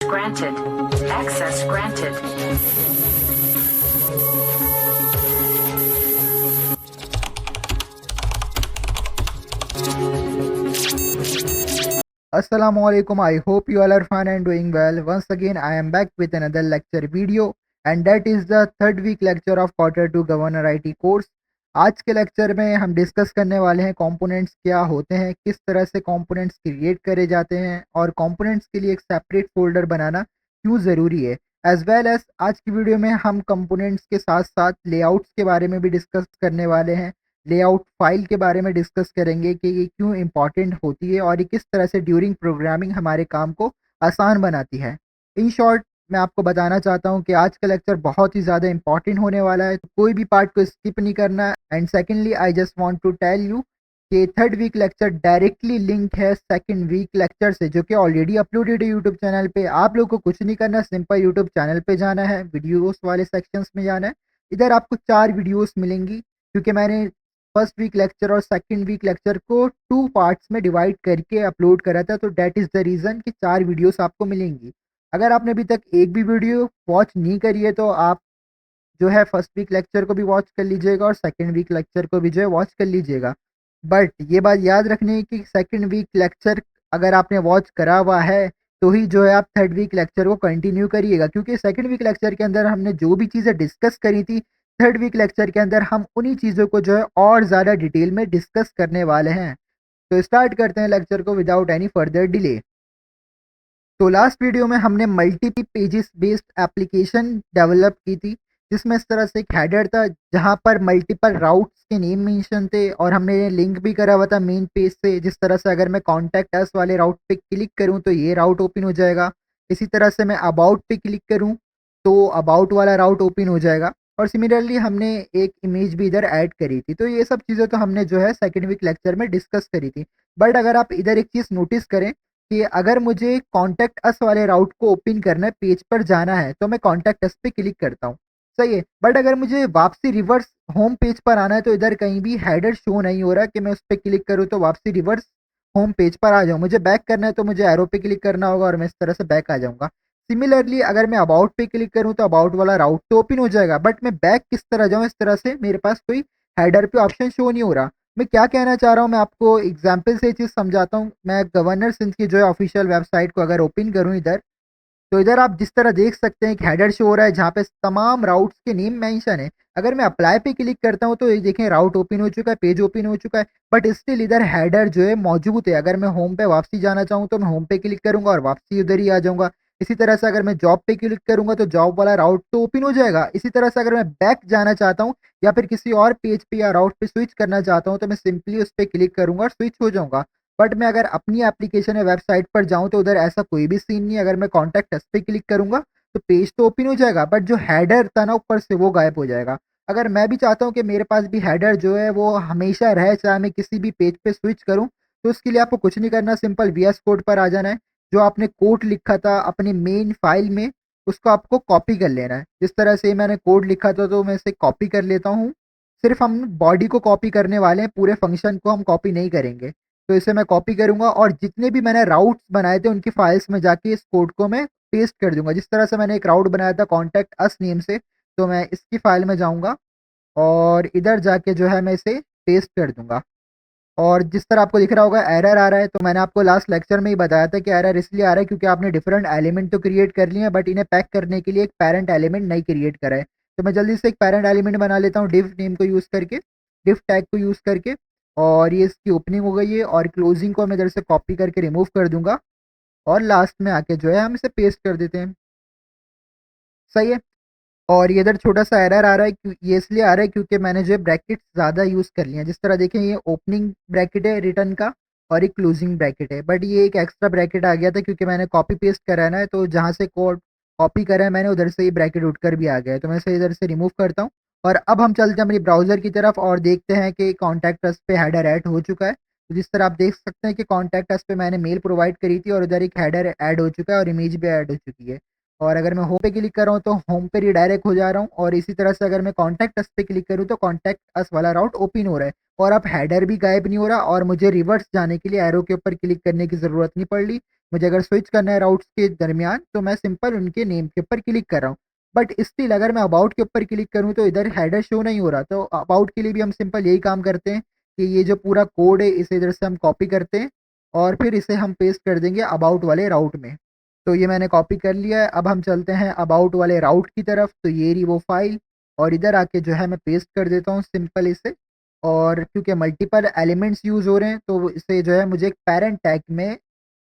Granted. Access granted. Assalamualaikum. I hope you all are fine and doing well. Once again, I am back with another lecture video, and that is the third week lecture of quarter 2 Governor IT course. आज के lecture में हम discuss करने वाले हैं components क्या होते हैं, किस तरह से कंपोनेंट्स क्रिएट करे जाते हैं और कंपोनेंट्स के लिए एक सेपरेट फोल्डर बनाना क्यों ज़रूरी है। एज वेल एज आज की वीडियो में हम कंपोनेंट्स के साथ साथ लेआउट्स के बारे में भी डिस्कस करने वाले हैं। लेआउट फाइल के बारे में डिस्कस करेंगे कि ये क्यों इम्पॉर्टेंट होती है और ये किस तरह से ड्यूरिंग प्रोग्रामिंग हमारे काम को आसान बनाती है। इन शॉर्ट मैं आपको बताना चाहता हूँ कि आज का लेक्चर बहुत ही ज़्यादा इंपॉर्टेंट होने वाला है, तो कोई भी पार्ट को स्किप नहीं करना। And secondly I just want to tell you कि third week lecture directly link है सेकेंड वीक लेक्चर से, जो कि ऑलरेडी अपलोडेड है यूट्यूब चैनल पे। आप लोग को कुछ नहीं करना, सिंपल यूट्यूब चैनल पे जाना है, वीडियोस वाले सेक्शंस में जाना है। इधर आपको 4 वीडियोस मिलेंगी, क्योंकि मैंने फर्स्ट वीक लेक्चर और सेकंड वीक लेक्चर को 2 पार्ट्स में डिवाइड करके अपलोड करा था, तो दैट इज़ द रीज़न कि 4 वीडियोस आपको मिलेंगी। अगर आपने अभी तक एक भी वीडियो वॉच नहीं करी है, तो आप जो है फर्स्ट वीक लेक्चर को भी वॉच कर लीजिएगा और सेकंड वीक लेक्चर को भी जो है वॉच कर लीजिएगा। बट ये बात याद रखनी है कि सेकंड वीक लेक्चर अगर आपने वॉच करा हुआ है, तो ही जो है आप थर्ड वीक लेक्चर को कंटिन्यू करिएगा, क्योंकि सेकंड वीक लेक्चर के अंदर हमने जो भी चीज़ें डिस्कस करी थी, थर्ड वीक लेक्चर के अंदर हम उन्हीं चीज़ों को जो है और ज़्यादा डिटेल में डिस्कस करने वाले हैं। तो स्टार्ट करते हैं लेक्चर को विदाउट एनी फर्दर डिले। तो लास्ट वीडियो में हमने multi pages based application develop की थी, जिसमें इस तरह से एक हेडर था जहां पर मल्टीपल राउट्स के नेम मेंशन थे, और हमने लिंक भी करा हुआ था मेन पेज से। जिस तरह से अगर मैं कॉन्टैक्ट अस वाले राउट पे क्लिक करूं तो ये राउट ओपन हो जाएगा। इसी तरह से मैं अबाउट पे क्लिक करूं तो अबाउट वाला राउट ओपन हो जाएगा। और सिमिलरली हमने एक इमेज भी इधर ऐड करी थी। तो ये सब चीज़ें तो हमने जो है सेकेंड वीक लेक्चर में डिस्कस करी थी। बट अगर आप इधर एक चीज़ नोटिस करें कि अगर मुझे कॉन्टैक्ट अस वाले राउट को ओपन करना है, पेज पर जाना है, तो मैं कॉन्टैक्ट अस पे क्लिक करता हूँ, सही है। बट अगर मुझे वापसी रिवर्स होम पेज पर आना है, तो इधर कहीं भी हेडर शो नहीं हो रहा कि मैं उस पर क्लिक करूँ तो वापसी रिवर्स होम पेज पर आ जाऊँ। मुझे बैक करना है तो मुझे एरो पे क्लिक करना होगा और मैं इस तरह से बैक आ जाऊँगा। सिमिलरली अगर मैं अबाउट पे क्लिक करूँ तो अबाउट वाला राउट तो ओपन हो जाएगा, बट मैं बैक किस तरह जाऊँ, इस तरह से मेरे पास कोई हेडर पे ऑप्शन शो नहीं हो रहा। मैं क्या कहना चाह रहा हूँ, मैं आपको एग्जाम्पल से ये चीज़ समझाता हूँ। मैं गवर्नर सिंध की जो है ऑफिशियल वेबसाइट को अगर ओपन करूँ इधर, तो इधर आप जिस तरह देख सकते हैं एक हेडर शो हो रहा है जहाँ पे तमाम राउट्स के नेम मेंशन है। अगर मैं अप्लाई पे क्लिक करता हूँ तो ये देखें राउट ओपन हो चुका है, पेज ओपन हो चुका है, बट स्टिल इधर हेडर जो है मौजूद है। अगर मैं होम पे वापसी जाना चाहूँ तो मैं होम पे क्लिक करूंगा और वापसी उधर ही आ जाऊंगा। इसी तरह से अगर मैं जॉब पे क्लिक करूंगा तो जॉब वाला राउट तो ओपन हो जाएगा। इसी तरह से अगर मैं बैक जाना चाहता हूँ या फिर किसी और पेज पे या राउट पे स्विच करना चाहता हूँ, तो मैं सिंपली उस पर क्लिक करूंगा और स्विच हो जाऊंगा। बट मैं अगर अपनी एप्लीकेशन या वेबसाइट पर जाऊँ तो उधर ऐसा कोई भी सीन नहीं है। अगर मैं कॉन्टैक्ट अस पे क्लिक करूँगा तो पेज तो ओपन हो जाएगा, बट जो हेडर था ना ऊपर से वो गायब हो जाएगा। अगर मैं भी चाहता हूँ कि मेरे पास भी हेडर जो है वो हमेशा रहे, चाहे मैं किसी भी पेज पे स्विच करूँ, तो उसके लिए आपको कुछ नहीं करना, सिंपल वीएस कोड पर आ जाना है। जो आपने कोड लिखा था अपनी मेन फाइल में, उसको आपको कॉपी कर लेना है। जिस तरह से मैंने कोड लिखा था तो मैं इसे कॉपी कर लेता हूँ। सिर्फ हम बॉडी को कॉपी करने वाले हैं, पूरे फंक्शन को हम कॉपी नहीं करेंगे। तो इसे मैं कॉपी करूँगा और जितने भी मैंने राउट्स बनाए थे उनकी फाइल्स में जाके इस कोड को मैं पेस्ट कर दूँगा। जिस तरह से मैंने एक राउट बनाया था कॉन्टैक्ट अस नेम से, तो मैं इसकी फाइल में जाऊँगा और इधर जाके जो है मैं इसे पेस्ट कर दूँगा। और जिस तरह आपको दिख रहा होगा एरर आ रहा है, तो मैंने आपको लास्ट लेक्चर में ही बताया था कि एरर इसलिए आ रहा है क्योंकि आपने डिफरेंट एलिमेंट तो क्रिएट कर लिए हैं, बट इन्हें पैक करने के लिए एक पैरेंट एलिमेंट नहीं क्रिएट करा है। तो मैं जल्दी से एक पैरेंट एलिमेंट बना लेता हूँ डिव नेम को यूज़ करके, डिव टैग को यूज़ करके। और ये इसकी ओपनिंग हो गई है और क्लोजिंग को मैं इधर से कॉपी करके रिमूव कर दूंगा और लास्ट में आके जो है हम इसे पेस्ट कर देते हैं, सही है। और ये इधर छोटा-सा एरर आ रहा है, ये इसलिए आ रहा है क्योंकि मैंने जो है ब्रैकेट्स ज़्यादा यूज़ कर लिए हैं। जिस तरह देखें ये ओपनिंग ब्रैकेट है रिटर्न का और एक क्लोजिंग ब्रैकेट है, बट ये एक एक्स्ट्रा ब्रैकेट आ गया था क्योंकि मैंने कॉपी पेस्ट करा है ना, तो जहाँ से कोड कॉपी करा है मैंने उधर से ये ब्रैकेट उठकर भी आ गया है। तो मैं इसे इधर से रिमूव करता हूँ और अब हम चलते हैं अपनी ब्राउज़र की तरफ और देखते हैं कि कॉन्टैक्ट अस पे हेडर ऐड हो चुका है। तो जिस तरह आप देख सकते हैं कि कॉन्टैक्ट अस पे मैंने मेल प्रोवाइड करी थी और उधर एक हेडर ऐड हो चुका है और इमेज भी ऐड हो चुकी है। और अगर मैं होम पे क्लिक कर रहा हूँ तो होम पे रिडायरेक्ट हो जा रहा हूँ, और इसी तरह से अगर मैं कॉन्टैक्ट अस पे क्लिक करूँ तो कॉन्टैक्ट अस वाला राउट ओपन हो रहा है और अब हेडर भी गायब नहीं हो रहा और मुझे रिवर्स जाने के लिए एरो के ऊपर क्लिक करने की ज़रूरत नहीं पड़ रही। मुझे अगर स्विच करना है राउट्स के दरमियान तो मैं सिंपल उनके नेम के ऊपर क्लिक कर रहा हूँ। बट स्टिल अगर मैं अबाउट के ऊपर क्लिक करूँ तो इधर हेडर शो नहीं हो रहा। तो अबाउट के लिए भी हम सिंपल यही काम करते हैं कि ये जो पूरा कोड है इसे इधर से हम कॉपी करते हैं और फिर इसे हम पेस्ट कर देंगे अबाउट वाले राउट में। तो ये मैंने कॉपी कर लिया है। अब हम चलते हैं अबाउट वाले राउट की तरफ। तो ये रही वो फाइल और इधर आके जो है मैं पेस्ट कर देता हूँ सिंपल इसे। और क्योंकि मल्टीपल एलिमेंट्स यूज़ हो रहे हैं तो इसे जो है मुझे एक पैरेंट टैग में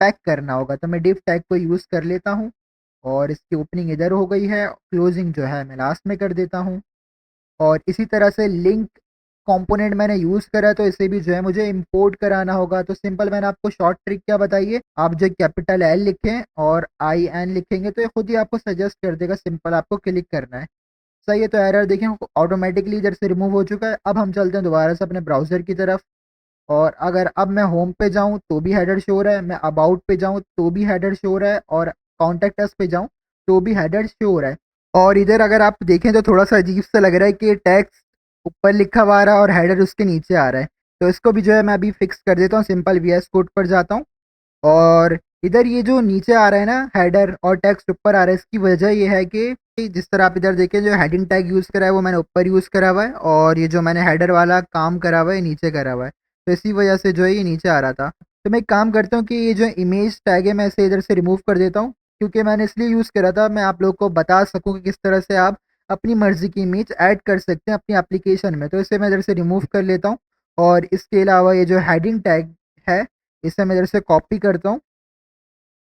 पैक करना होगा। तो मैं डिव टैग को यूज़ कर लेता हूँ और इसकी ओपनिंग इधर हो गई है, क्लोजिंग जो है मैं लास्ट में कर देता हूँ। और इसी तरह से लिंक कंपोनेंट मैंने यूज़ करा है तो इसे भी जो है मुझे इंपोर्ट कराना होगा। तो सिंपल मैंने आपको शॉर्ट ट्रिक क्या बताई है, आप जो कैपिटल एल लिखें और आई एन लिखेंगे तो ये खुद ही आपको सजेस्ट कर देगा, सिंपल आपको क्लिक करना है। सही है, तो एरर देखें ऑटोमेटिकली इधर से रिमूव हो चुका है। अब हम चलते हैं दोबारा से अपने ब्राउज़र की तरफ और अगर अब मैं होम पे जाऊँ तो भी हेडर शो हो रहा है, मैं अबाउट पे जाऊँ तो भी हेडर शो हो रहा है और कॉन्टैक्ट अस पे जाऊँ तो भी हेडर शो हो रहा है। और इधर अगर आप देखें तो थोड़ा-सा अजीब-सा लग रहा है कि टेक्स्ट ऊपर लिखा हुआ आ रहा है और हेडर उसके नीचे आ रहा है। तो इसको भी जो है मैं अभी फिक्स कर देता हूँ, सिंपल वीएस कोड पर जाता हूँ और इधर ये जो नीचे आ रहा है ना हेडर और टेक्स्ट ऊपर आ रहा है, इसकी वजह ये है कि जिस तरह आप इधर देखें जो हेडिंग टैग यूज़ करा है वो मैंने ऊपर यूज़ करा हुआ है और ये जो मैंने हेडर वाला काम करा हुआ है नीचे करा हुआ है। तो इसी वजह से जो है ये नीचे आ रहा था। तो मैं एक काम करता हूँ कि ये जो इमेज टैग है मैं इसे इधर से रिमूव कर देता हूँ, क्योंकि मैंने इसलिए यूज़ करा था मैं आप लोग को बता सकूँ कि किस तरह से आप अपनी मर्ज़ी की इमेज ऐड कर सकते हैं अपनी एप्लीकेशन में। तो इसे मैं इधर से रिमूव कर लेता हूँ और इसके अलावा ये जो हेडिंग टैग है इसे मैं इधर से कॉपी करता हूँ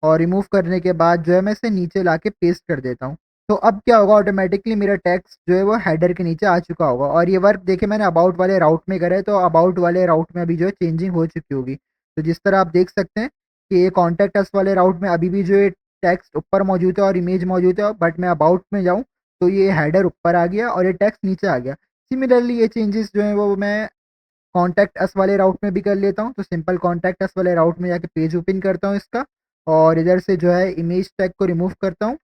और रिमूव करने के बाद जो है मैं इसे नीचे लाके पेस्ट कर देता हूँ। तो अब क्या होगा, ऑटोमेटिकली मेरा टेक्स्ट जो है वो हेडर के नीचे आ चुका होगा और ये वर्क देखिए मैंने अबाउट वाले राउट में करा है तो अबाउट वाले राउट में अभी जो है चेंजिंग हो चुकी होगी। तो जिस तरह आप देख सकते हैं कि ये कॉन्टैक्ट अस वाले राउट में अभी भी जो है टेक्स्ट ऊपर मौजूद है और इमेज मौजूद है, बट मैं अबाउट में जाऊँ तो ये हेडर ऊपर आ गया और ये टेक्स्ट नीचे आ गया। सिमिलरली ये चेंजेस जो हैं वो मैं कॉन्टैक्ट अस वाले राउट में भी कर लेता हूँ। तो सिंपल कॉन्टैक्ट अस वाले राउट में जाके पेज ओपन करता हूँ इसका और इधर से जो है इमेज टैग को रिमूव करता हूँ।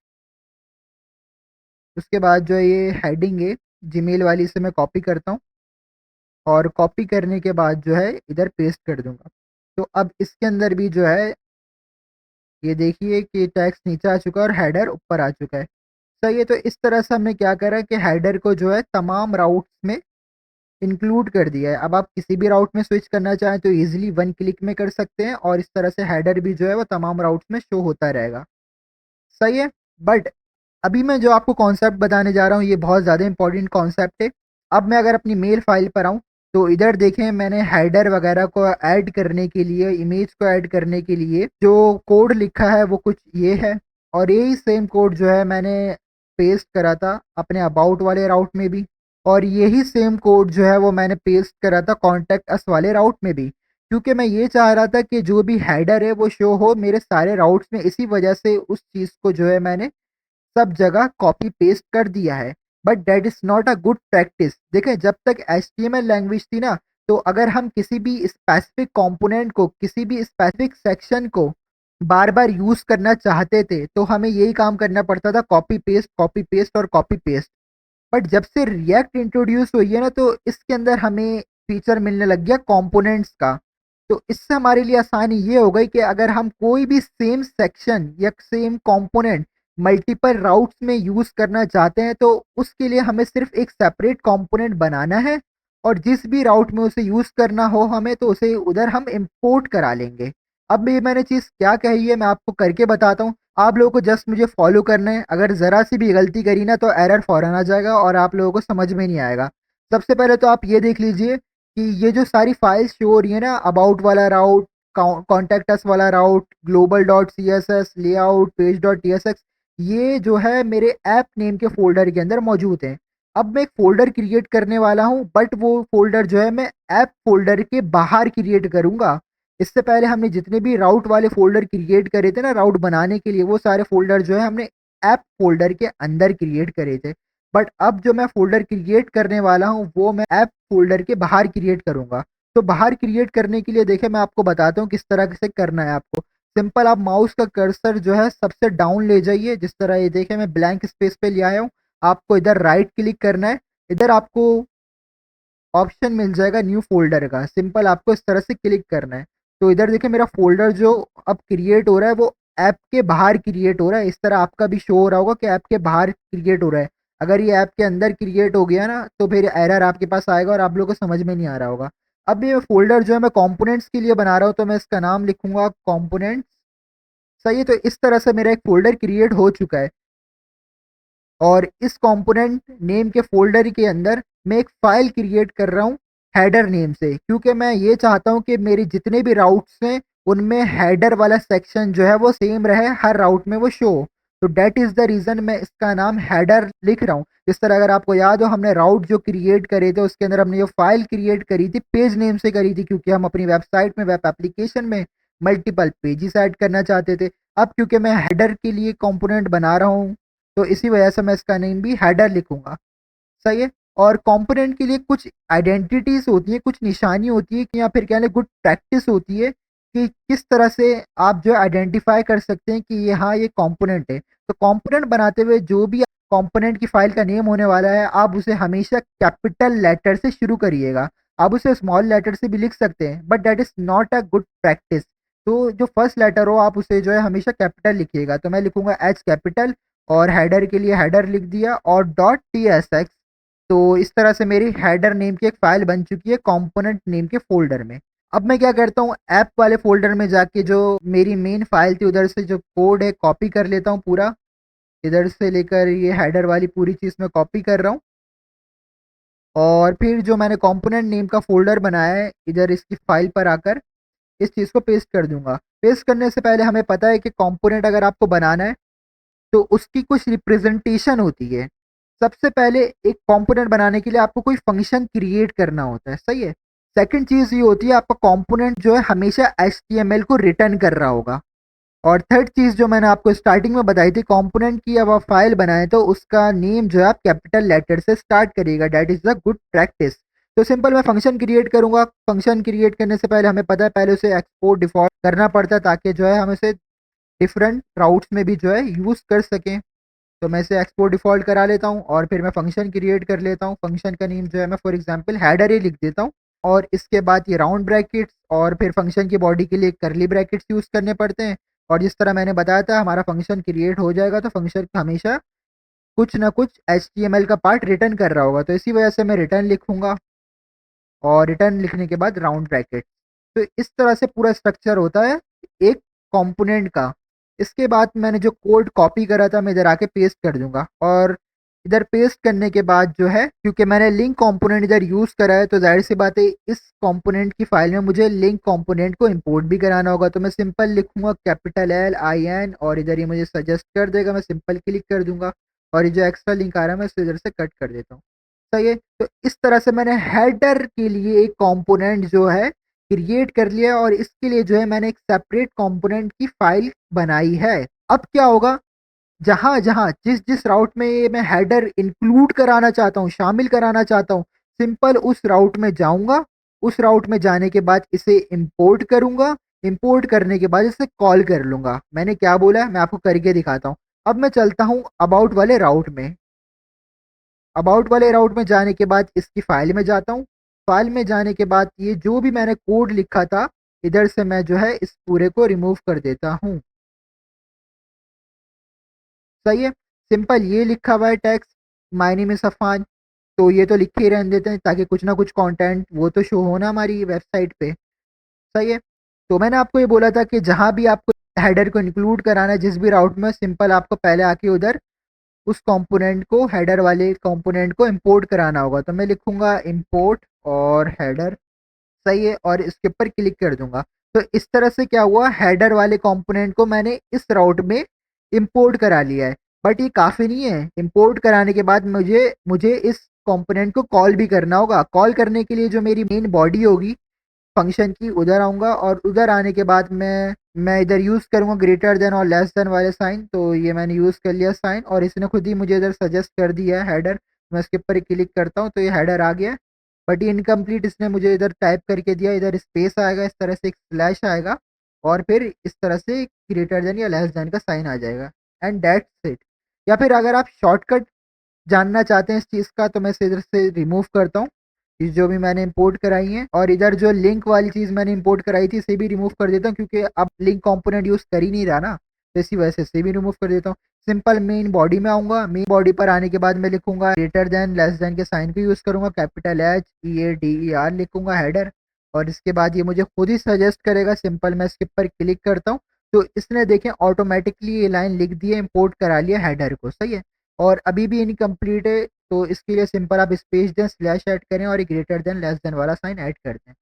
उसके बाद जो है ये हेडिंग है जीमेल वाली, इसे मैं कॉपी करता हूँ और कॉपी करने के बाद जो है इधर पेस्ट कर दूँगा। तो अब इसके अंदर भी जो है ये देखिए कि टेक्स्ट नीचे आ चुका है और हेडर ऊपर आ चुका है। सही है, तो इस तरह से हमने क्या करा कि हेडर को जो है तमाम राउट्स में इंक्लूड कर दिया है। अब आप किसी भी राउट में स्विच करना चाहें तो ईज़िली 1 क्लिक में कर सकते हैं और इस तरह से हेडर भी जो है वो तमाम राउट्स में शो होता रहेगा। सही है? बट अभी मैं जो आपको कॉन्सेप्ट बताने जा रहा हूँ ये बहुत ज़्यादा इम्पोर्टेंट कॉन्सेप्ट है। अब मैं अगर अपनी मेल फाइल पर आऊँ तो इधर देखें मैंने हेडर वगैरह को ऐड करने के लिए, इमेज को ऐड करने के लिए जो कोड लिखा है वो कुछ ये है और यही सेम कोड जो है मैंने पेस्ट करा था अपने अबाउट वाले राउट में भी और यही सेम कोड जो है वो मैंने पेस्ट करा था कॉन्टैक्ट अस वाले राउट में भी। क्योंकि मैं ये चाह रहा था कि जो भी हेडर है वो शो हो मेरे सारे राउट्स में, इसी वजह से उस चीज़ को जो है मैंने सब जगह कॉपी पेस्ट कर दिया है। But that is not a good practice. देखें जब तक एचटीएमएल लैंग्वेज थी ना तो अगर हम किसी भी स्पेसिफिक कंपोनेंट को, किसी भी स्पेसिफिक सेक्शन को बार-बार यूज़ करना चाहते थे तो हमें यही काम करना पड़ता था, कॉपी पेस्ट और कॉपी पेस्ट। बट जब से रिएक्ट इंट्रोड्यूस हुई है ना तो इसके अंदर हमें फीचर मिलने लग गया कंपोनेंट्स का। तो इससे हमारे लिए आसानी ये हो गई कि अगर हम कोई भी सेम सेक्शन या सेम कंपोनेंट मल्टीपल राउट्स में यूज़ करना चाहते हैं तो उसके लिए हमें सिर्फ़ एक सेपरेट कंपोनेंट बनाना है और जिस भी राउट में उसे यूज़ करना हो हमें तो उसे उधर हम इम्पोर्ट करा लेंगे। अब ये मैंने चीज़ क्या कही है मैं आपको करके बताता हूँ। आप लोगों को जस्ट मुझे फ़ॉलो करना है, अगर ज़रा-सी भी गलती करी ना तो एरर फ़ौरन आ जाएगा और आप लोगों को समझ में नहीं आएगा। सबसे पहले तो आप ये देख लीजिए कि ये जो सारी फाइल्स शो हो रही है ना, अबाउट वाला राउट, कॉन्टैक्ट अस वाला route, global dot CSS, layout, page dot TSX, ये जो है मेरे ऐप नेम के फ़ोल्डर के अंदर मौजूद हैं। अब मैं एक फ़ोल्डर क्रिएट करने वाला हूँ बट वो फ़ोल्डर जो है मैं ऐप फ़ोल्डर के बाहर क्रिएट करूँगा। इससे पहले हमने जितने भी राउट वाले फ़ोल्डर क्रिएट करे थे ना राउट बनाने के लिए, वो सारे फ़ोल्डर जो है हमने ऐप फ़ोल्डर के अंदर क्रिएट करे थे। बट अब जो मैं फ़ोल्डर क्रिएट करने वाला हूँ वो मैं ऐप फ़ोल्डर के बाहर क्रिएट करूँगा। तो बाहर क्रिएट करने के लिए देखिए मैं आपको बताता हूँ किस तरह से करना है आपको। सिंपल आप माउस का कर्सर जो है सबसे डाउन ले जाइए, जिस तरह ये देखिए मैं ब्लैंक स्पेस पे ले आया हूँ। आपको इधर राइट क्लिक करना है, इधर आपको ऑप्शन मिल जाएगा न्यू फ़ोल्डर का, सिंपल आपको इस तरह से क्लिक करना है। तो इधर देखिए मेरा फ़ोल्डर जो अब क्रिएट हो रहा है वो ऐप के बाहर क्रिएट हो रहा है। इस तरह आपका भी शो हो रहा होगा कि ऐप के बाहर क्रिएट हो रहा है। अगर ये ऐप के अंदर क्रिएट हो गया ना तो फिर एरर आपके पास आएगा और आप लोगों को समझ में नहीं आ रहा होगा। अब ये फ़ोल्डर जो है मैं कंपोनेंट्स के लिए बना रहा हूँ, तो मैं इसका नाम लिखूँगा कंपोनेंट्स। सही है, तो इस तरह से मेरा एक फ़ोल्डर क्रिएट हो चुका है। और इस कंपोनेंट नेम के फ़ोल्डर के अंदर मैं एक फ़ाइल क्रिएट कर रहा हूँ हेडर नेम से, क्योंकि मैं ये चाहता हूँ कि मेरे जितने भी राउट्स हैं उनमें हेडर वाला सेक्शन जो है वो सेम रहे, हर राउट में वो शो हो। तो दैट इज़ द रीज़न मैं इसका नाम हेडर लिख रहा हूँ। इस तरह अगर आपको याद हो हमने राउट जो क्रिएट करे थे उसके अंदर हमने जो फ़ाइल क्रिएट करी थी पेज नेम से करी थी, क्योंकि हम अपनी वेबसाइट में वेब एप्लीकेशन में मल्टीपल पेजेस ऐड करना चाहते थे। अब क्योंकि मैं हेडर के लिए कंपोनेंट बना रहा हूँ तो इसी वजह से मैं इसका नेम भी हेडर लिखूँगा, सही है? और कंपोनेंट के लिए कुछ आइडेंटिटीज़ होती हैं, कुछ निशानी होती है कि या फिर कह लें गुड प्रैक्टिस होती है कि किस तरह से आप जो है आइडेंटिफ़ाई कर सकते हैं कि ये हाँ, ये कंपोनेंट है। तो कंपोनेंट बनाते हुए जो भी कंपोनेंट की फ़ाइल का नेम होने वाला है, आप उसे हमेशा कैपिटल लेटर से शुरू करिएगा। आप उसे स्मॉल लेटर से भी लिख सकते हैं, but that is not a good practice. तो जो फर्स्ट लेटर हो आप उसे जो है हमेशा कैपिटल लिखिएगा। तो मैं लिखूँगा एच कैपिटल और हेडर के लिए हेडर लिख दिया और डॉट टीएसएक्स। तो इस तरह से मेरी हेडर नेम की एक फ़ाइल बन चुकी है कंपोनेंट नेम के फ़ोल्डर में। अब मैं क्या करता हूँ ऐप वाले फ़ोल्डर में जाके जो मेरी मेन फ़ाइल थी उधर से जो कोड है कॉपी कर लेता हूँ पूरा। इधर से लेकर ये हेडर वाली पूरी चीज़ मैं कॉपी कर रहा हूँ और फिर जो मैंने कंपोनेंट नेम का फ़ोल्डर बनाया है इधर इसकी फ़ाइल पर आकर इस चीज़ को पेस्ट कर दूँगा। पेस्ट करने से पहले हमें पता है कि कंपोनेंट अगर आपको बनाना है तो उसकी कुछ रिप्रेजेंटेशन होती है। सबसे पहले एक कंपोनेंट बनाने के लिए आपको कोई फंक्शन क्रिएट करना होता है, सही है? सेकंड चीज़ ये होती है आपका कंपोनेंट जो है हमेशा एचटीएमएल को रिटर्न कर रहा होगा। और थर्ड चीज़ जो मैंने आपको स्टार्टिंग में बताई थी कंपोनेंट की अब आप फाइल बनाएँ तो उसका नेम जो है आप कैपिटल लेटर से स्टार्ट करिएगा, that is the good practice. तो सिंपल मैं फंक्शन क्रिएट करूँगा, फंक्शन क्रिएट करने से पहले हमें पता है पहले उसे एक्सपोर्ट डिफ़ॉल्ट करना पड़ता है ताकि जो है हम इसे डिफरेंट राउट्स में भी जो है यूज़ कर सकें। तो मैं इसे एक्सपोर्ट डिफ़ॉल्ट करा लेता हूँ और फिर मैं फंक्शन क्रिएट कर लेता हूँ। फंक्शन का नेम जो है मैं फॉर एग्ज़ाम्पल हेडर ही लिख देता हूँ और इसके बाद ये राउंड ब्रैकेट्स और फिर फंक्शन की बॉडी के लिए कर्ली ब्रैकेट्स यूज़ करने पड़ते हैं। और जिस तरह मैंने बताया था हमारा फंक्शन क्रिएट हो जाएगा तो फंक्शन हमेशा कुछ ना कुछ एचटीएमएल का पार्ट रिटर्न कर रहा होगा। तो इसी वजह से मैं रिटर्न लिखूँगा और रिटर्न लिखने के बाद राउंड ब्रैकेट। तो इस तरह से पूरा स्ट्रक्चर होता है एक कंपोनेंट का। इसके बाद मैंने जो कोड कॉपी करा था मैं इधर आके पेस्ट कर दूँगा और इधर पेस्ट करने के बाद जो है क्योंकि मैंने लिंक कंपोनेंट इधर यूज़ करा है तो ज़ाहिर-सी बात है इस कंपोनेंट की फ़ाइल में मुझे लिंक कंपोनेंट को इंपोर्ट भी कराना होगा। तो मैं सिंपल लिखूँगा कैपिटल एल आई एन और इधर ये मुझे सजेस्ट कर देगा, मैं सिंपल क्लिक कर दूँगा और ये जो एक्स्ट्रा लिंक आ रहा है मैं इसे इधर से कट कर देता हूँ। सही है? तो इस तरह से मैंने हेडर के लिए एक कंपोनेंट जो है क्रिएट कर लिया और इसके लिए जो है मैंने एक सेपरेट कंपोनेंट की फाइल बनाई है। अब क्या होगा जहाँ-जहाँ, जिस-जिस राउट में ये मैं हेडर इंक्लूड कराना चाहता हूँ, शामिल कराना चाहता हूँ, सिंपल उस राउट में जाऊँगा, उस राउट में जाने के बाद इसे इम्पोर्ट करूँगा, इम्पोर्ट करने के बाद इसे कॉल कर लूँगा। मैंने क्या बोला है मैं आपको करके दिखाता हूँ। अब मैं चलता हूँ अबाउट वाले राउट में। अबाउट वाले राउट में जाने के बाद इसकी फ़ाइल में जाता हूँ। फ़ाइल में जाने के बाद ये जो भी मैंने कोड लिखा था, इधर से मैं जो है इस पूरे को रिमूव कर देता हूँ। सही है? सिंपल ये लिखा हुआ है text my name is Affan, तो ये तो लिखे ही रहने देते हैं ताकि कुछ ना कुछ कंटेंट वो तो शो हो ना हमारी वेबसाइट पे। सही है? तो मैंने आपको ये बोला था कि जहाँ भी आपको हेडर को इंक्लूड कराना है जिस भी राउट में सिंपल आपको पहले आके उधर उस कंपोनेंट को हेडर वाले कंपोनेंट को इंपोर्ट कराना होगा। तो मैं लिखूँगा इंपोर्ट और हेडर, सही है? और इसके ऊपर क्लिक कर दूँगा। तो इस तरह से क्या हुआ हेडर वाले कंपोनेंट को मैंने इस राउट में इंपोर्ट करा लिया है। बट ये काफ़ी नहीं है, इंपोर्ट कराने के बाद मुझे मुझे इस कंपोनेंट को कॉल भी करना होगा। कॉल करने के लिए जो मेरी मेन बॉडी होगी फंक्शन की उधर आऊँगा और उधर आने के बाद मैं इधर यूज़ करूँगा ग्रेटर देन और लेस देन वाले साइन, तो ये मैंने यूज़ कर लिया साइन और इसने खुद ही मुझे इधर सजेस्ट कर दिया है हेडर। मैं इसके ऊपर क्लिक करता हूँ तो ये हेडर आ गया है। बट ये इनकम्प्लीट इसने मुझे इधर टाइप करके दिया, इधर स्पेस आएगा, इस तरह से एक स्लैश आएगा और फिर इस तरह से ग्रेटर देन या लेस देन का साइन आ जाएगा एंड दैट्स इट। या फिर अगर आप शॉर्टकट जानना चाहते हैं इस चीज़ का तो मैं इसे इधर से रिमूव करता हूँ ये जो भी मैंने इंपोर्ट कराई है, और इधर जो लिंक वाली चीज़ मैंने इंपोर्ट कराई थी इसे भी रिमूव कर देता हूँ, क्योंकि अब लिंक कंपोनेंट यूज़ कर ही नहीं रहा ना, तो इसी वजह से इसे भी रिमूव कर देता हूँ। सिंपल मेन बॉडी में आऊँगा, मेन बॉडी पर आने के बाद मैं लिखूंगा ग्रेटर देन लेस देन के साइन को यूज़ करूंगा, कैपिटल HEADER लिखूंगा हेडर, और इसके बाद ये मुझे खुद ही सजेस्ट करेगा। सिंपल मैं इसके ऊपर क्लिक करता हूँ तो इसने देखें ऑटोमेटिकली ये लाइन लिख दी है, इंपोर्ट करा लिया हेडर को, सही है। और अभी भी इनकम्प्लीट है, तो इसके लिए सिंपल आप स्पेस दें, स्लैश ऐड करें और ग्रेटर देन लेस देन वाला साइन ऐड कर दें।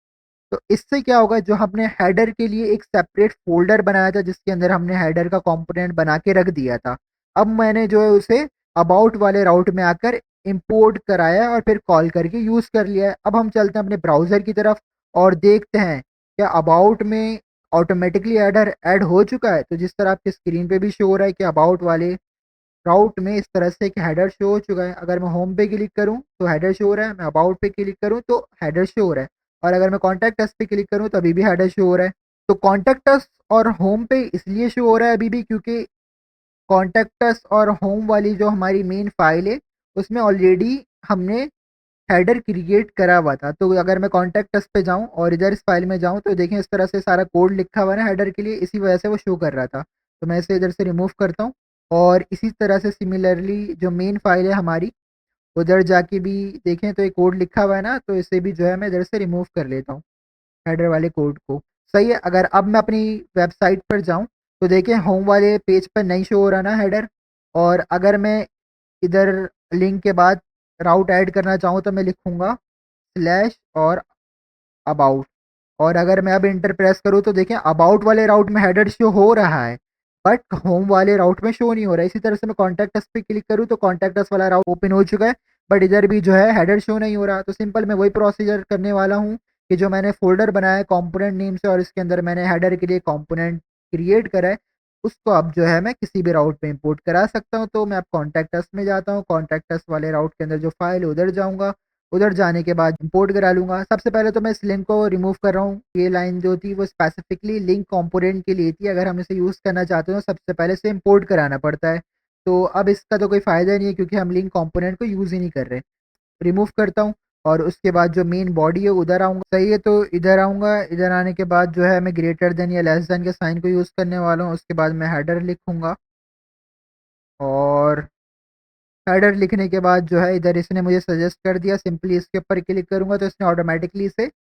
तो इससे क्या होगा, जो हमने हेडर के लिए एक सेपरेट फोल्डर बनाया था जिसके अंदर हमने हेडर का कंपोनेंट बना के रख दिया था, अब मैंने जो है उसे अबाउट वाले राउट में आकर इंपोर्ट कराया और फिर कॉल करके यूज़ कर लिया है। अब हम चलते हैं अपने ब्राउज़र की तरफ और देखते हैं क्या अबाउट में ऑटोमेटिकली हेडर ऐड हो चुका है। तो जिस तरह आपकी स्क्रीन पे भी शो हो रहा है कि अबाउट वाले राउट में इस तरह से एक हेडर शो हो चुका है। अगर मैं होम पे क्लिक करूँ तो हेडर शो हो रहा है, मैं अबाउट पे क्लिक करूँ तो हेडर शो हो रहा है, और अगर मैं कॉन्टैक्ट अस पे क्लिक करूँ तो अभी भी हेडर शो हो रहा है। तो कॉन्टैक्ट अस और होम पे इसलिए शो हो रहा है अभी भी, क्योंकि कॉन्टैक्ट अस और होम वाली जो हमारी मेन फाइल है उसमें ऑलरेडी हमने हेडर क्रिएट करा हुआ था। तो अगर मैं कॉन्टैक्ट अस पे जाऊँ और इधर इस फाइल में जाऊँ तो देखें इस तरह से सारा कोड लिखा हुआ है ना हेडर के लिए, इसी वजह से वो शो कर रहा था। तो मैं इसे इधर से रिमूव करता हूँ, और इसी तरह से सिमिलरली जो मेन फाइल है हमारी उधर जाके भी देखें तो एक कोड लिखा हुआ है ना, तो इसे भी जो है मैं इधर से रिमूव कर लेता हूँ, हेडर वाले कोड को, सही है। अगर अब मैं अपनी वेबसाइट पर जाऊँ तो देखें होम वाले पेज पर नहीं शो हो रहा ना हेडर, और अगर मैं इधर लिंक के बाद राउट ऐड करना चाहूँ तो मैं लिखूँगा स्लैश और अबाउट, और अगर मैं अब इंटर प्रेस करूँ तो देखें अबाउट वाले राउट में हेडर शो हो रहा है, बट होम वाले राउट में शो नहीं हो रहा है। इसी तरह से मैं कॉन्टैक्ट अस पे क्लिक करूँ तो कॉन्टैक्ट अस वाला राउट ओपन हो चुका है, बट इधर भी जो है हेडर शो नहीं हो रहा। तो सिंपल मैं वही प्रोसीजर करने वाला हूँ कि जो मैंने फोल्डर बनाया है कंपोनेंट नेम से और इसके अंदर मैंने हेडर के लिए कंपोनेंट क्रिएट करा है, उसको अब जो है मैं किसी भी राउट पे इंपोर्ट करा सकता हूँ। तो मैं अब कॉन्टैक्ट अस में जाता हूँ, कॉन्टैक्ट अस वाले राउट के अंदर जो फाइल है उधर जाऊँगा, उधर जाने के बाद इंपोर्ट करा लूँगा। सबसे पहले तो मैं इस लिंक को रिमूव कर रहा हूँ। ये लाइन जो थी वो स्पेसिफिकली लिंक कंपोनेंट के लिए थी। अगर हम इसे यूज़ करना चाहते हो तो सबसे पहले इसे इंपोर्ट कराना पड़ता है। तो अब इसका तो कोई फ़ायदा नहीं है क्योंकि हम लिंक कंपोनेंट को यूज़ ही नहीं कर रहे। रिमूव करता हूँ और उसके बाद जो मेन बॉडी है उधर आऊँगा। सही है, तो इधर आऊँगा, इधर आने के बाद जो है मैं ग्रेटर देन या लेस देन के साइन को यूज़ करने वाला हूँ। उसके बाद मैं हेडर लिखूँगा, और हेडर लिखने के बाद जो है इधर इसने मुझे सजेस्ट कर दिया, सिंपली इसके ऊपर क्लिक करूँगा तो इसने ऑटोमेटिकली इसे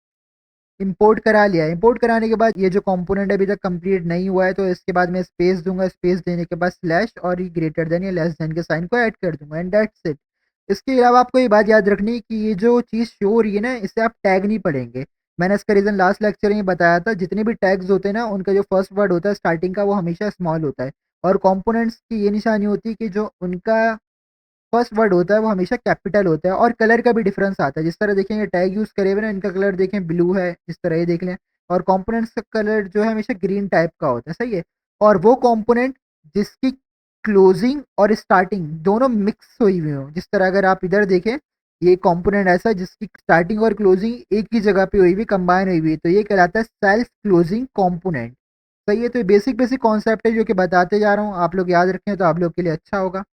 इंपोर्ट करा लिया। इंपोर्ट कराने के बाद ये जो कंपोनेंट अभी तक कंप्लीट नहीं हुआ है तो इसके बाद मैं स्पेस दूंगा, स्पेस देने के बाद स्लैश और ये ग्रेटर देन या लेस देन के साइन को ऐड कर दूंगा, एंड दैट्स इट। इसके अलावा आपको ये बात याद रखनी है कि ये जो चीज़ शो हो रही है ना इसे आप टैग नहीं पढ़ेंगे। मैंने इसका रीज़न लास्ट लेक्चर में बताया था, जितने भी टैग्स होते हैं ना उनका जो फर्स्ट वर्ड होता है स्टार्टिंग का वो हमेशा स्मॉल होता है, और कंपोनेंट्स की ये निशानी होती है कि जो उनका फर्स्ट वर्ड होता है वो हमेशा कैपिटल होता है, और कलर का भी डिफरेंस आता है। जिस तरह देखेंगे टैग यूज़ करे हुए ना, इनका कलर देखें ब्लू है, जिस तरह ये देख लें, और कंपोनेंट्स का कलर जो है हमेशा ग्रीन टाइप का होता है, सही है। और वो कंपोनेंट जिसकी क्लोजिंग और स्टार्टिंग दोनों मिक्स हुई हुई हो, जिस तरह अगर आप इधर देखें ये कंपोनेंट ऐसा है जिसकी स्टार्टिंग और क्लोजिंग एक ही जगह पे हुई हुई, कंबाइन हुई हुई है, तो ये कहलाता है सेल्फ क्लोजिंग कंपोनेंट। सही है, तो ये बेसिक बेसिक कॉन्सेप्ट है जो कि बताते जा रहा हूँ, आप लोग याद रखें तो आप लोग के लिए अच्छा होगा।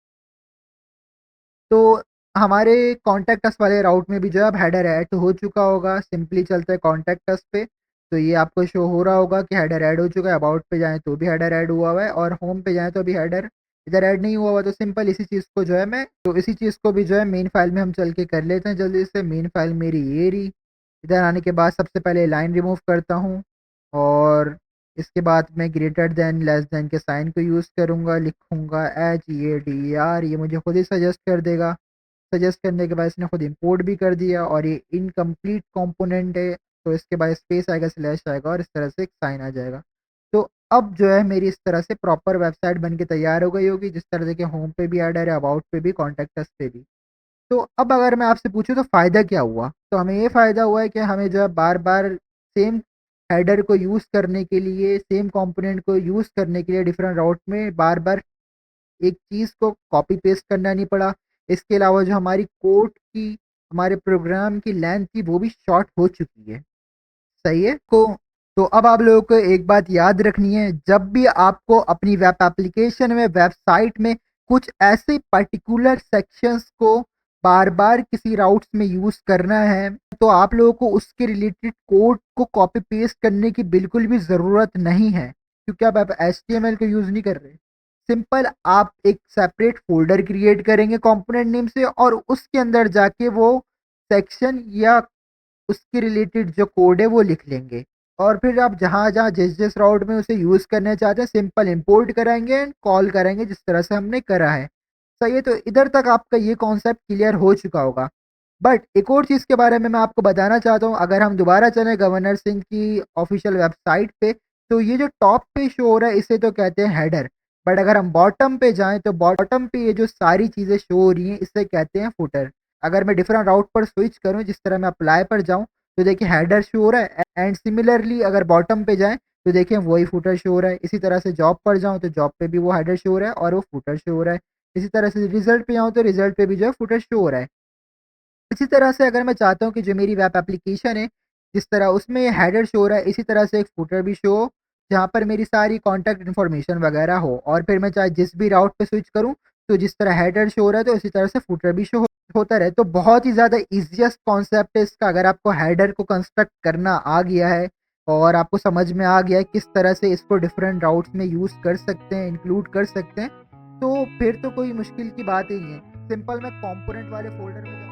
तो हमारे कॉन्टैक्ट अस वाले राउट में भी जो है अब हेडर ऐड तो हो चुका होगा। सिंपली चलते हैं कॉन्टैक्ट अस पे, तो ये आपको शो हो रहा होगा कि हेडर ऐड हो चुका है। अबाउट पे जाएँ तो भी हेडर ऐड हुआ हुआ है, और होम पे जाएँ तो अभी हेडर इधर ऐड नहीं हुआ हुआ। तो सिंपल इसी चीज़ को जो है मैं तो इसी चीज़ को भी जो है मेन फाइल में हम चल के कर लेते हैं जल्दी से। मेन फाइल मेरी ये रही। इधर आने के बाद सबसे पहले लाइन रिमूव करता हूँ, और इसके बाद मैं ग्रेटर देन लेस देन के साइन को यूज़ करूँगा, लिखूँगा HEADER, ये मुझे खुद ही सजेस्ट कर देगा। सजेस्ट करने के बाद इसने खुद इंपोर्ट भी कर दिया, और ये इनकम्प्लीट कंपोनेंट है, तो इसके बाद स्पेस आएगा, स्लैश आएगा और इस तरह से एक साइन आ जाएगा। तो अब जो है मेरी इस तरह से प्रॉपर वेबसाइट बन के तैयार हो गई होगी, जिस तरह देखिए होम पे भी ऐड है, अबाउट पे भी, कॉन्टैक्ट अस पे भी। तो अब अगर मैं आपसे पूछूँ तो फ़ायदा क्या हुआ? तो हमें ये फ़ायदा हुआ है कि हमें जो है बार-बार सेम हेडर को यूज़ करने के लिए, सेम कंपोनेंट को यूज़ करने के लिए डिफरेंट राउट में बार-बार एक चीज़ को कॉपी पेस्ट करना नहीं पड़ा। इसके अलावा जो हमारी कोड की, हमारे प्रोग्राम की लेंथ थी वो भी शॉर्ट हो चुकी है। सही है? तो अब आप लोगों को एक बात याद रखनी है, जब भी आपको अपनी वेब एप्लीकेशन में, वेबसाइट में कुछ ऐसे पर्टिकुलर सेक्शंस को बार-बार किसी राउट्स में यूज़ करना है, तो आप लोगों को उसके रिलेटेड कोड को कॉपी पेस्ट करने की बिल्कुल भी ज़रूरत नहीं है, क्योंकि अब आप एचटीएमएल का यूज़ नहीं कर रहे। सिंपल आप एक सेपरेट फ़ोल्डर क्रिएट करेंगे कंपोनेंट नेम से और उसके अंदर जाके वो सेक्शन या उसके रिलेटेड जो कोड है वो लिख लेंगे। और फिर आप जहाँ-जहाँ, जिस-जिस राउट में उसे यूज़ करना चाहते हैं सिंपल इंपोर्ट कराएँगे एंड कॉल करेंगे जिस तरह से हमने करा है। सही है, तो इधर तक आपका ये कॉन्सेप्ट क्लियर हो चुका होगा। बट एक और चीज़ के बारे में मैं आपको बताना चाहता हूँ, अगर हम दोबारा चलें गवर्नर सिंह की ऑफ़िशियल वेबसाइट पे, तो ये जो टॉप पे शो हो रहा है इसे तो कहते हैं हेडर। बट अगर हम बॉटम पे जाएँ तो बॉटम पे ये जो सारी चीज़ें शो हो रही हैं इसे कहते हैं फुटर। अगर मैं डिफरेंट राउट पर स्विच करूँ, जिस तरह मैं अप्लाई पर जाऊँ, तो देखिए हेडर शो हो रहा है एंड सिमिलरली अगर बॉटम पे जाएँ तो देखिए वही फुटर शो हो रहा है। इसी तरह से जॉब पर जाऊँ तो जॉब पे भी वो हेडर शो हो रहा है और वो फुटर शो हो रहा है। इसी तरह से रिज़ल्ट पे जाऊँ तो रिज़ल्ट पे भी जो है फुटर शो हो रहा है। इसी तरह से अगर मैं चाहता हूँ कि जो मेरी वेब एप्लीकेशन है, जिस तरह उसमें हेडर शो हो रहा है, इसी तरह से एक फुटर भी शो हो, जहाँ पर मेरी सारी कॉन्टैक्ट इन्फॉर्मेशन वगैरह हो और फिर मैं चाहे जिस भी राउट पे स्विच करूँ, तो जिस तरह हेडर शो हो रहा है, तो इसी तरह से फुटर भी शो होता रहे। तो बहुत ही ज़्यादा ईज़ीएस्ट कॉन्सेप्ट है इसका, अगर आपको हेडर को कंस्ट्रक्ट करना आ गया है और आपको समझ में आ गया है किस तरह से इसको डिफरेंट राउट्स में यूज़ कर सकते हैं, इंक्लूड कर सकते हैं, तो फिर तो कोई मुश्किल की बात ही नहीं है। सिंपल मैं कॉम्पोनेंट वाले फ़ोल्डर में जाऊँ